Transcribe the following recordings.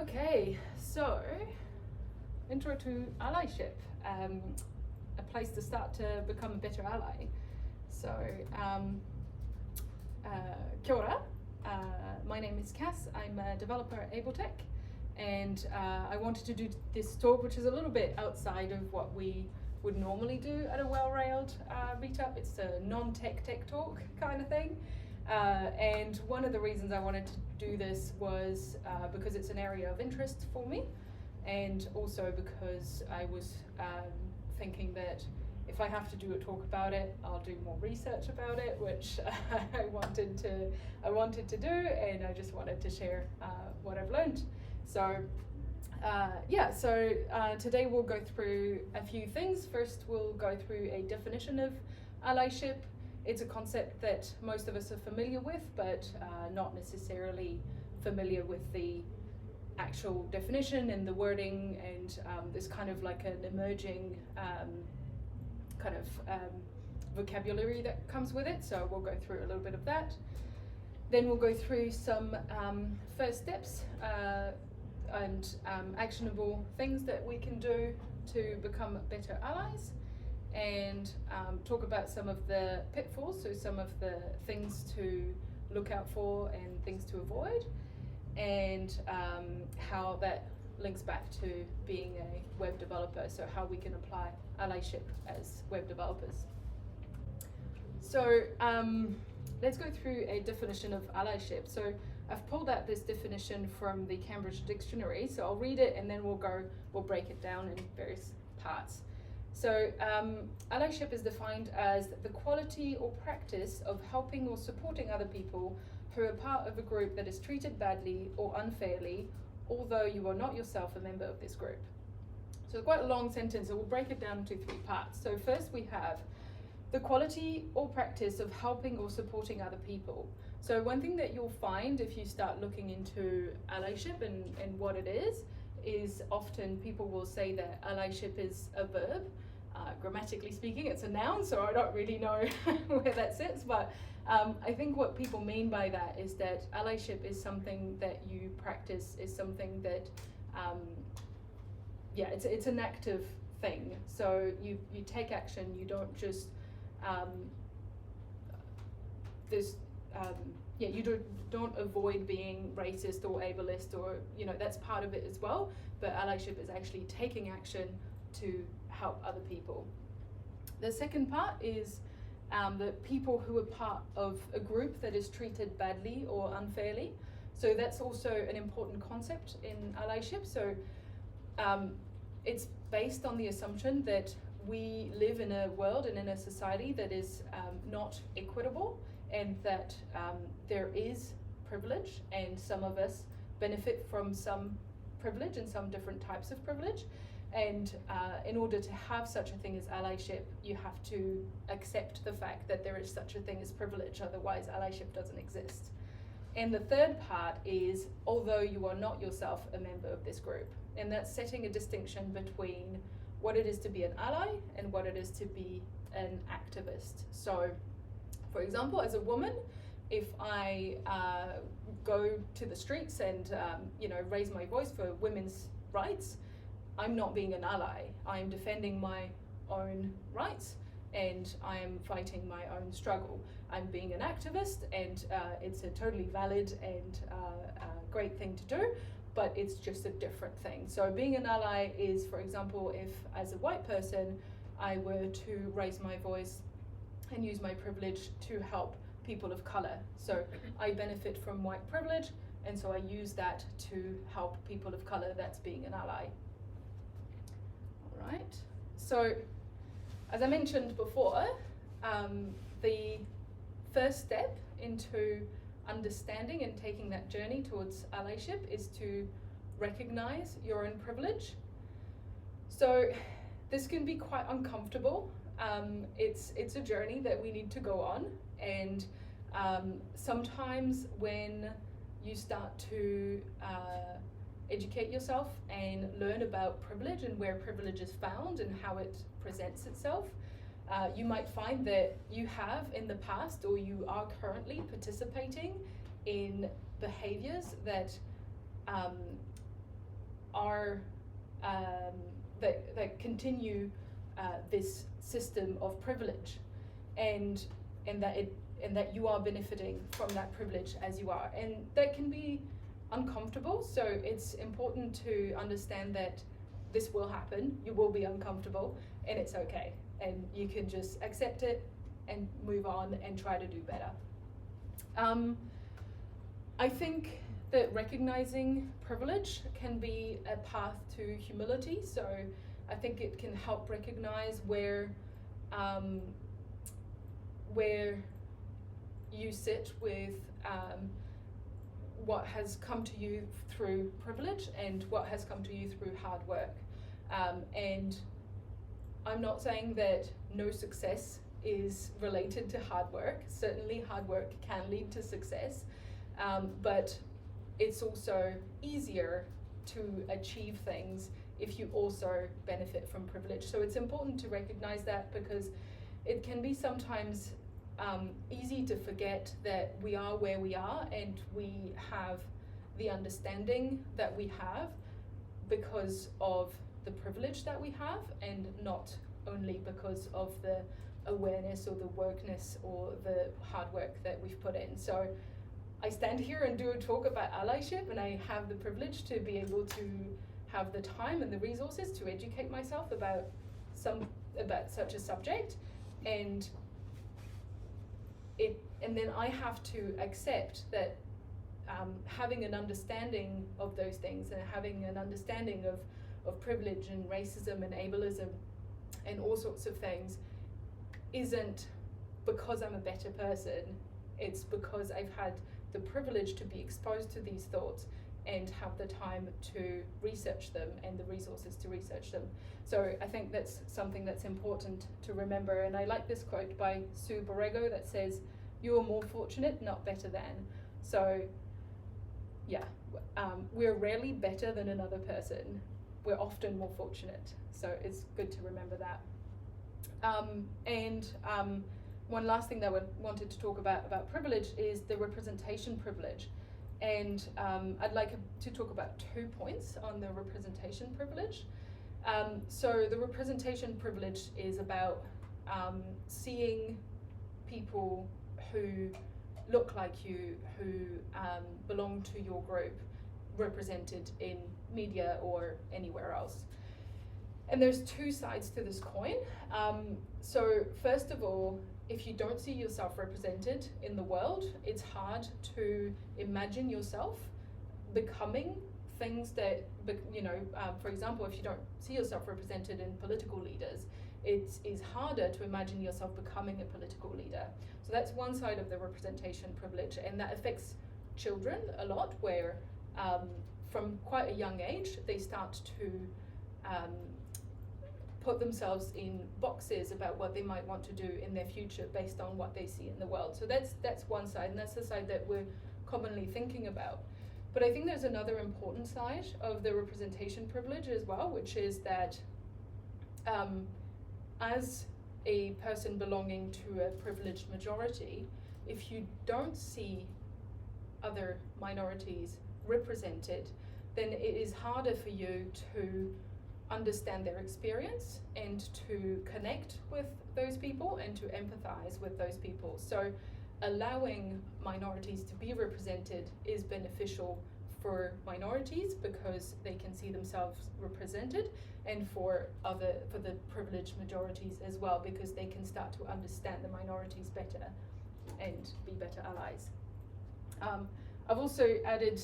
Okay, so intro to allyship, a place to start to become a better ally. So, kia ora, my name is Cass, I'm a developer at Abletech, and I wanted to do this talk, which is a little bit outside of what we would normally do at a well-railed meetup. It's a non-tech talk kind of thing. And one of the reasons I wanted to do this was because it's an area of interest for me, and also because I was thinking that if I have to do a talk about it, I'll do more research about it, which I wanted to do, and I just wanted to share what I've learned. So today we'll go through a few things. First, we'll go through a definition of allyship. It's a concept that most of us are familiar with, but not necessarily familiar with the actual definition and the wording, and there's kind of like an emerging vocabulary that comes with it. So we'll go through a little bit of that. Then we'll go through some first steps and actionable things that we can do to become better allies, and talk about some of the pitfalls, so some of the things to look out for and things to avoid, and how that links back to being a web developer, so how we can apply allyship as web developers. So let's go through a definition of allyship. So I've pulled out this definition from the Cambridge Dictionary, so I'll read it and then we'll break it down in various parts. So allyship is defined as the quality or practice of helping or supporting other people who are part of a group that is treated badly or unfairly, although you are not yourself a member of this group. So it's quite a long sentence, so we'll break it down into 3 parts. So first we have the quality or practice of helping or supporting other people. So one thing that you'll find if you start looking into allyship and what it is often people will say that allyship is a verb. Grammatically speaking, it's a noun, so I don't really know where that sits, but I think what people mean by that is that allyship is something that you practice, is something that, it's an active thing. So you take action, you don't just, you don't avoid being racist or ableist, or, that's part of it as well, but allyship is actually taking action to help other people. The second part is the people who are part of a group that is treated badly or unfairly. So that's also an important concept in allyship. So it's based on the assumption that we live in a world and in a society that is not equitable, and that there is privilege, and some of us benefit from some privilege and some different types of privilege. And in order to have such a thing as allyship, you have to accept the fact that there is such a thing as privilege, otherwise allyship doesn't exist. And the third part is, although you are not yourself a member of this group, and that's setting a distinction between what it is to be an ally and what it is to be an activist. So, for example, as a woman, if I go to the streets and raise my voice for women's rights, I'm not being an ally. I am defending my own rights, and I am fighting my own struggle. I'm being an activist, and it's a totally valid and great thing to do, but it's just a different thing. So being an ally is, for example, if as a white person I were to raise my voice and use my privilege to help people of color. So I benefit from white privilege, and so I use that to help people of color. That's being an ally. All right. So as I mentioned before, the first step into understanding and taking that journey towards allyship is to recognize your own privilege. So this can be quite uncomfortable. It's a journey that we need to go on, and sometimes when you start to educate yourself and learn about privilege and where privilege is found and how it presents itself, you might find that you have in the past, or you are currently participating in behaviors that are that continue this system of privilege, and that you are benefiting from that privilege as you are, and that can be uncomfortable. So it's important to understand that this will happen. You will be uncomfortable, and it's okay, and you can just accept it and move on and try to do better. I think that recognizing privilege can be a path to humility. So I think it can help recognize where you sit with what has come to you through privilege and what has come to you through hard work. And I'm not saying that no success is related to hard work. Certainly hard work can lead to success, but it's also easier to achieve things if you also benefit from privilege. So it's important to recognize that, because it can be sometimes easy to forget that we are where we are and we have the understanding that we have because of the privilege that we have, and not only because of the awareness or the workness or the hard work that we've put in. So I stand here and do a talk about allyship, and I have the privilege to be able to have the time and the resources to educate myself about such a subject, and then I have to accept that having an understanding of those things and having an understanding of privilege and racism and ableism and all sorts of things isn't because I'm a better person. It's because I've had the privilege to be exposed to these thoughts and have the time to research them and the resources to research them. So I think that's something that's important to remember. And I like this quote by Sue Borrego that says, "You are more fortunate, not better than." So yeah, we're rarely better than another person. We're often more fortunate. So it's good to remember that. One last thing that I wanted to talk about privilege is the representation privilege. And I'd like to talk about 2 points on the representation privilege. So the representation privilege is about seeing people who look like you, who belong to your group, represented in media or anywhere else. And there's 2 sides to this coin. So first of all, if you don't see yourself represented in the world, it's hard to imagine yourself becoming things that, for example, if you don't see yourself represented in political leaders, it is harder to imagine yourself becoming a political leader. So that's one side of the representation privilege, and that affects children a lot, where from quite a young age, they start to put themselves in boxes about what they might want to do in their future based on what they see in the world. So that's one side, and that's the side that we're commonly thinking about. But I think there's another important side of the representation privilege as well, which is that as a person belonging to a privileged majority, if you don't see other minorities represented, then it is harder for you to understand their experience and to connect with those people and to empathize with those people. So allowing minorities to be represented is beneficial for minorities because they can see themselves represented, and for the privileged majorities as well, because they can start to understand the minorities better and be better allies. I've also added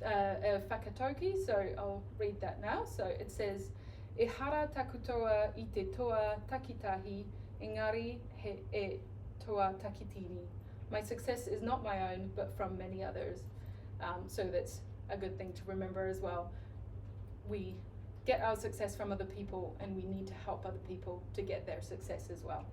a whakatauki, so I'll read that now. So it says, "E hara takutoa I te toa takitahi, engari he e toa takitini. My success is not my own, but from many others." So that's a good thing to remember as well. We get our success from other people, and we need to help other people to get their success as well.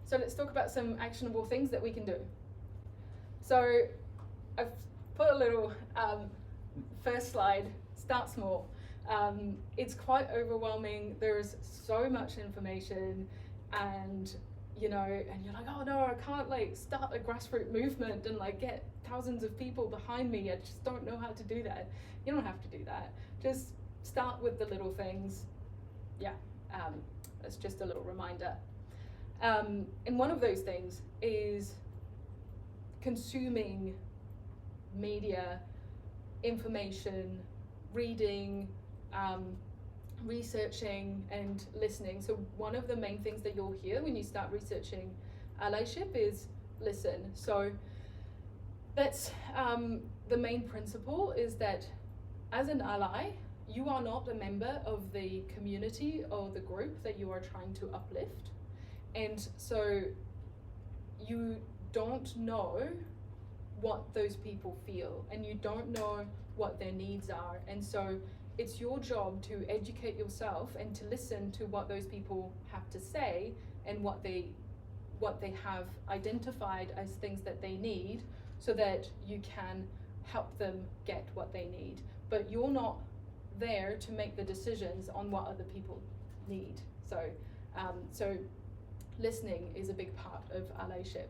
So let's talk about some actionable things that we can do. So I've put a little first slide, start small. It's quite overwhelming. There's so much information, and you know, and you're like, oh no, I can't like start a grassroots movement and like get thousands of people behind me. I just don't know how to do that. You don't have to do that. Just start with the little things. Yeah, that's just a little reminder. And one of those things is consuming media, information, reading, researching and listening. So one of the main things that you'll hear when you start researching allyship is listen. So that's the main principle, is that as an ally, you are not a member of the community or the group that you are trying to uplift. And so you don't know what those people feel, and you don't know what their needs are. And so it's your job to educate yourself and to listen to what those people have to say and what they have identified as things that they need, so that you can help them get what they need. But you're not there to make the decisions on what other people need. So listening is a big part of allyship.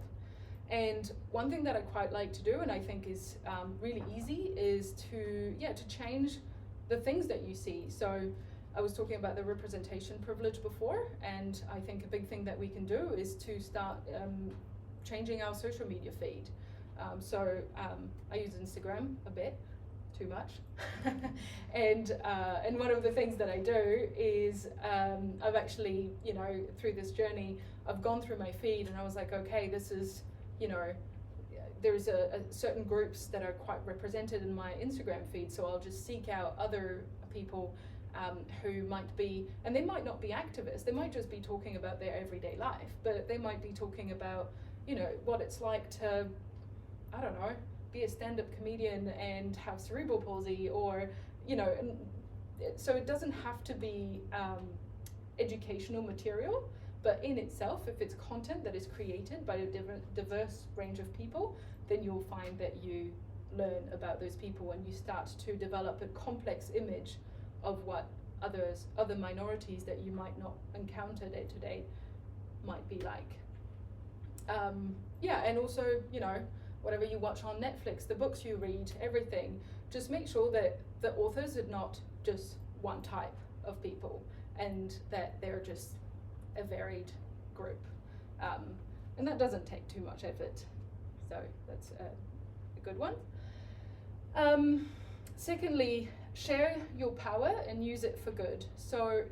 And one thing that I quite like to do, and I think is really easy, is to change the things that you see. So I was talking about the representation privilege before, and I think a big thing that we can do is to start changing our social media feed. So I use Instagram a bit, too much. and one of the things that I do is I've actually, you know, through this journey, I've gone through my feed and I was like, okay, this is, you know, there's a certain groups that are quite represented in my Instagram feed, so I'll just seek out other people who might be, and they might not be activists, they might just be talking about their everyday life, but they might be talking about, you know, what it's like to, I don't know, be a stand-up comedian and have cerebral palsy, or, you know, and so it doesn't have to be educational material, but in itself, if it's content that is created by a diverse range of people, then you'll find that you learn about those people and you start to develop a complex image of what other minorities that you might not encounter day to day might be like. And also, you know, whatever you watch on Netflix, the books you read, everything, just make sure that the authors are not just one type of people and that they're just a varied group. And that doesn't take too much effort. So that's a good one. Secondly, share your power and use it for good. So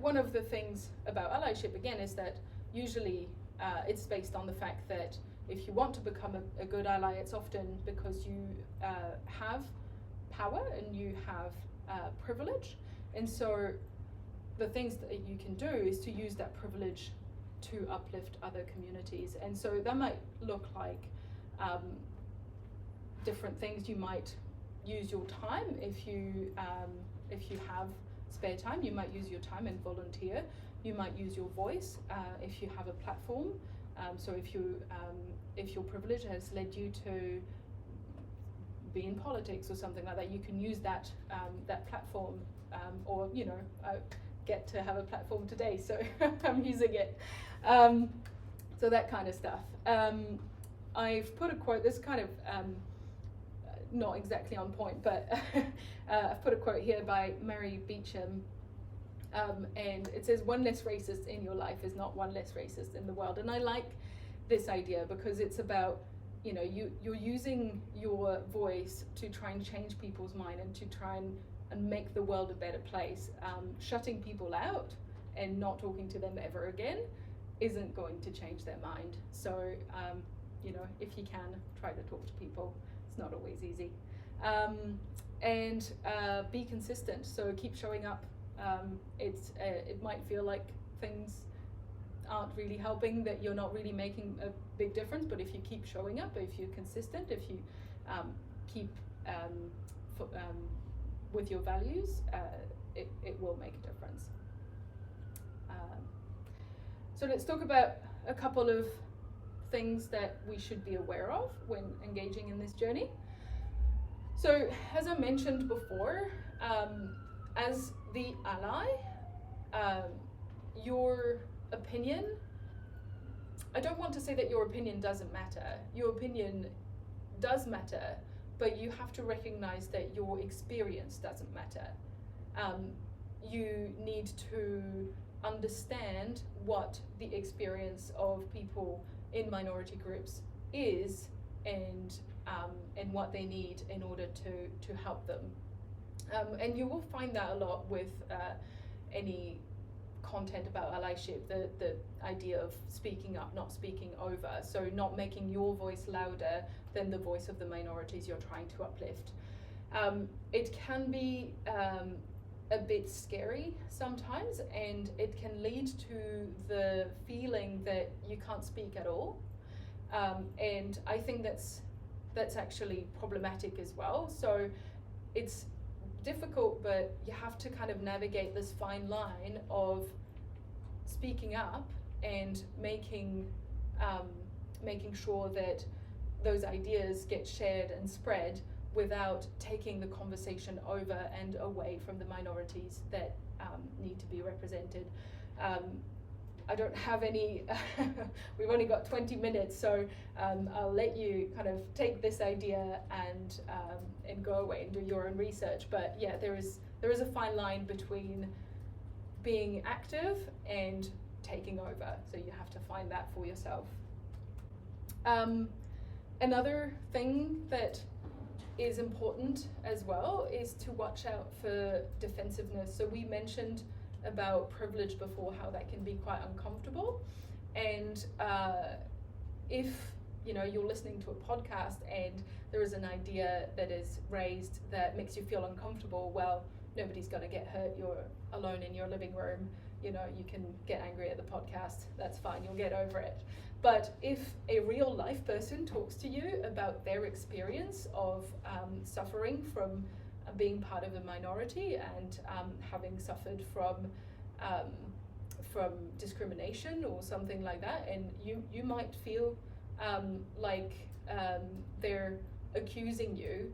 one of the things about allyship, again, is that usually it's based on the fact that if you want to become a good ally, it's often because you have power and you have privilege. And so the things that you can do is to use that privilege to uplift other communities. And so that might look like different things. You might use your time if you have spare time. You might use your time and volunteer. You might use your voice if you have a platform. So if your privilege has led you to be in politics or something like that, you can use that platform. Or, you know, I get to have a platform today, so I'm using it. So that kind of stuff. I've put a quote, this kind of not exactly on point, but I've put a quote here by Mary Beecham, and it says, "One less racist in your life is not one less racist in the world." And I like this idea because it's about, you know, you're using your voice to try and change people's mind and to try and make the world a better place. Shutting people out and not talking to them ever again isn't going to change their mind. So, you know, if you can, try to talk to people. It's not always easy. And be consistent. So keep showing up. It might feel like things aren't really helping, that you're not really making a big difference, but if you keep showing up, if you're consistent, if you keep with your values, it will make a difference. So let's talk about a couple of things that we should be aware of when engaging in this journey. So as I mentioned before, as the ally, your opinion, I don't want to say that your opinion doesn't matter. Your opinion does matter, but you have to recognize that your experience doesn't matter. You need to understand what the experience of people in minority groups is, and what they need in order to help them. And you will find that a lot with any content about allyship, the idea of speaking up, not speaking over, so not making your voice louder than the voice of the minorities you're trying to uplift. It can be a bit scary sometimes, and it can lead to the feeling that you can't speak at all. And I think that's actually problematic as well. So it's difficult, but you have to kind of navigate this fine line of speaking up and making sure that those ideas get shared and spread without taking the conversation over and away from the minorities that need to be represented. I don't have any, we've only got 20 minutes, so I'll let you kind of take this idea and go away and do your own research. But yeah, there is a fine line between being active and taking over, so you have to find that for yourself. Another thing that is important as well is to watch out for defensiveness. So we mentioned about privilege before, how that can be quite uncomfortable, and if you're listening to a podcast and there is an idea that is raised that makes you feel uncomfortable, well, nobody's going to get hurt. You're alone in your living room, you can get angry at the podcast, that's fine, you'll get over it. But if a real life person talks to you about their experience of suffering from being part of a minority and having suffered from discrimination or something like that, and you might feel like they're accusing you,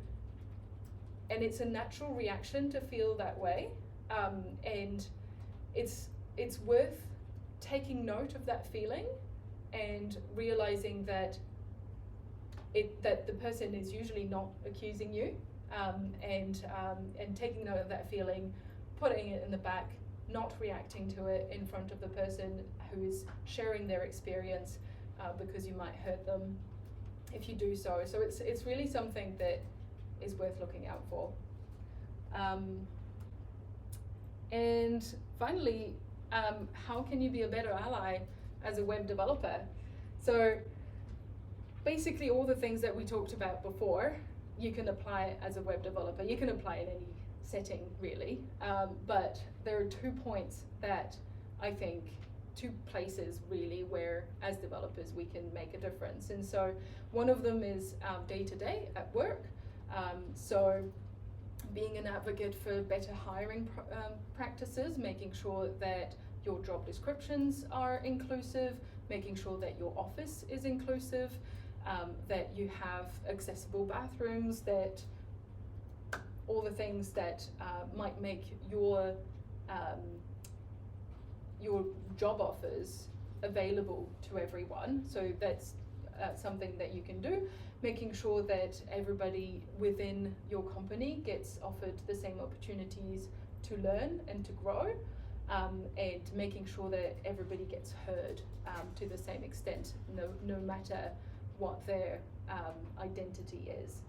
and it's a natural reaction to feel that way, and it's worth taking note of that feeling and realizing that the person is usually not accusing you, and taking note of that feeling, putting it in the back, not reacting to it in front of the person who is sharing their experience, because you might hurt them if you do so. So it's really something that is worth looking out for. And finally, how can you be a better ally as a web developer? So basically all the things that we talked about before, you can apply as a web developer. You can apply in any setting, really. But there are 2 points that I think, 2 places really where as developers we can make a difference. And so one of them is day-to-day at work. So being an advocate for better hiring practices, making sure that your job descriptions are inclusive, making sure that your office is inclusive, that you have accessible bathrooms, that all the things that might make your job offers available to everyone. So that's something that you can do. Making sure that everybody within your company gets offered the same opportunities to learn and to grow, and making sure that everybody gets heard to the same extent, no matter what their identity is.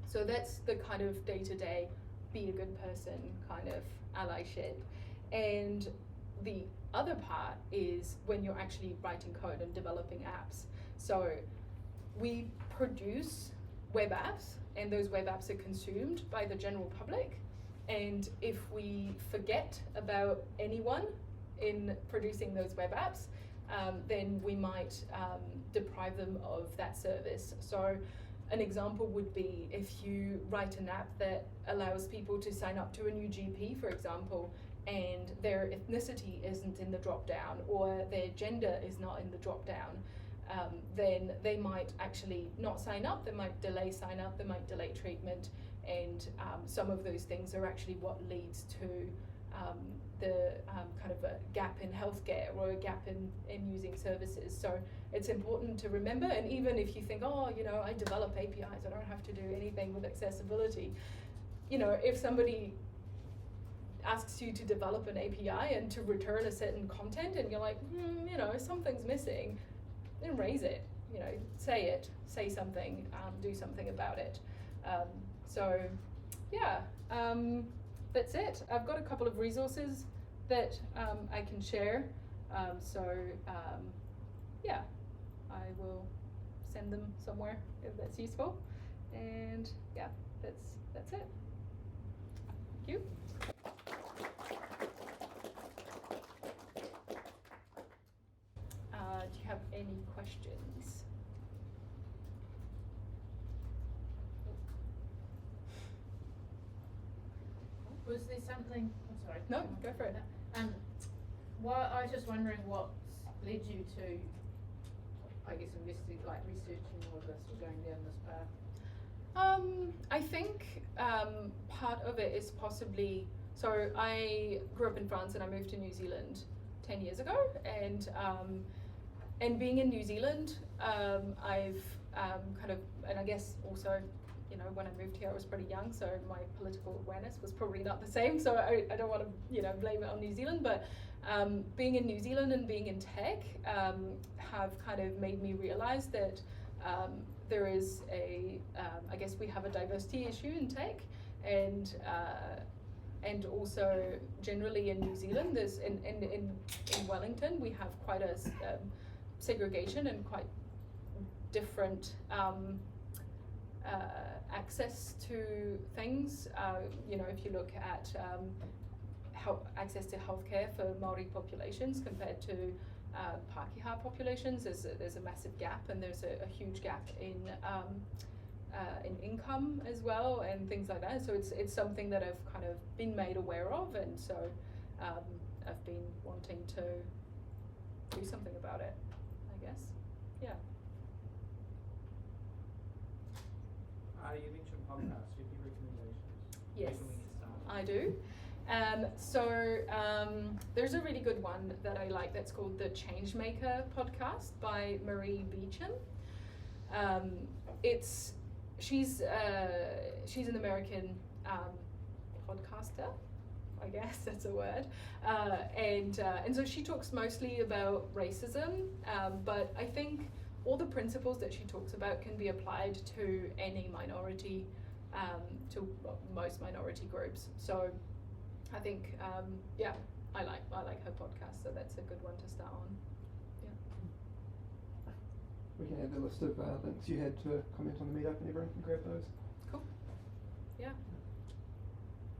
So that's the kind of day-to-day, be a good person kind of allyship. And the other part is when you're actually writing code and developing apps. So we produce web apps, and those web apps are consumed by the general public. And if we forget about anyone in producing those web apps, then we might deprive them of that service. So an example would be if you write an app that allows people to sign up to a new GP, for example, and their ethnicity isn't in the drop-down, or their gender is not in the drop-down, then they might actually not sign up, they might delay sign up, they might delay treatment, and some of those things are actually what leads to the kind of a gap in healthcare or a gap in using services. So it's important to remember, and even if you think, oh, you know, I develop APIs, I don't have to do anything with accessibility. You know, if somebody asks you to develop an API and to return a certain content and you're like, you know, something's missing, then raise it, you know, say something, do something about it. So yeah, that's it. I've got a couple of resources that I can share. Yeah, I will send them somewhere if that's useful. And yeah, that's it. Thank you. Do you have any questions? Was there something? I'm sorry. No, go for it. Well, I was just wondering what led you to, I guess, researching all of this or going down this path. I think part of it is possibly, so I grew up in France and I moved to New Zealand 10 years ago, and being in New Zealand, I've kind of, and I guess also, you know, when I moved here I was pretty young, so my political awareness was probably not the same, so I don't want to, you know, blame it on New Zealand, but being in New Zealand and being in tech have kind of made me realize that there is I guess we have a diversity issue in tech, and also generally in New Zealand, there's in Wellington we have quite a segregation and quite different access to things. You know, if you look at access to healthcare for Maori populations compared to Pākehā populations, there's a massive gap, and there's a huge gap in income as well, and things like that. So it's something that I've kind of been made aware of, and so I've been wanting to do something about it, I guess. Yeah. You mentioned podcasts. Do you have any recommendations? Yes, Where can we get started? I do. There's a really good one that I like that's called the Changemaker podcast by Marie Beecham. She's an American podcaster, I guess that's a word, and so she talks mostly about racism, but I think all the principles that she talks about can be applied to any minority, to most minority groups. So I think, yeah, I like her podcast, so that's a good one to start on. Yeah. We can add the list of links you had to comment on the meetup, and everyone can grab those. Cool. Yeah.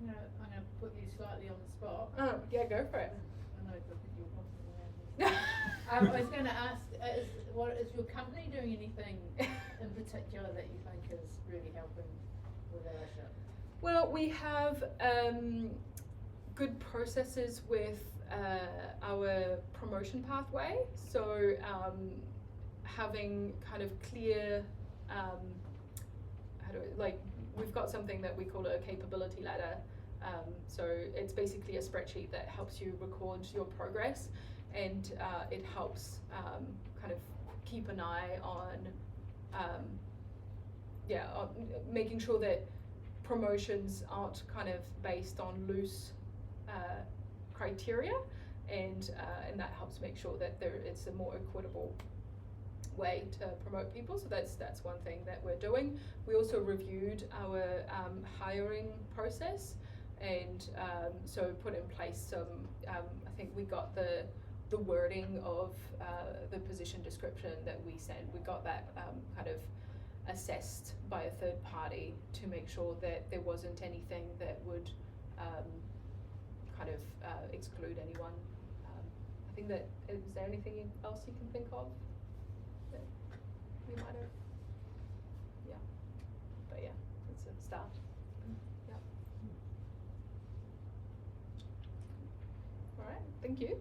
You know, I'm going to put you slightly on the spot. Oh, yeah, go for it. I know, but you're probably I was going to ask, is your company doing anything in particular that you think is really helping with Allyship? Well, we have good processes with our promotion pathway. So having kind of clear, we've got something that we call a capability ladder. So it's basically a spreadsheet that helps you record your progress, and it helps kind of keep an eye on, on making sure that promotions aren't kind of based on loose criteria, and that helps make sure that it's a more equitable way to promote people. So that's one thing that we're doing. We also reviewed our hiring process, and so put in place some, I think we got the wording of the position description that we sent. We got that kind of assessed by a third party to make sure that there wasn't anything that would kind of exclude anyone. I think that, is there anything else you can think of that we might have? Yeah, but yeah, it's a start. Yeah. All right, thank you.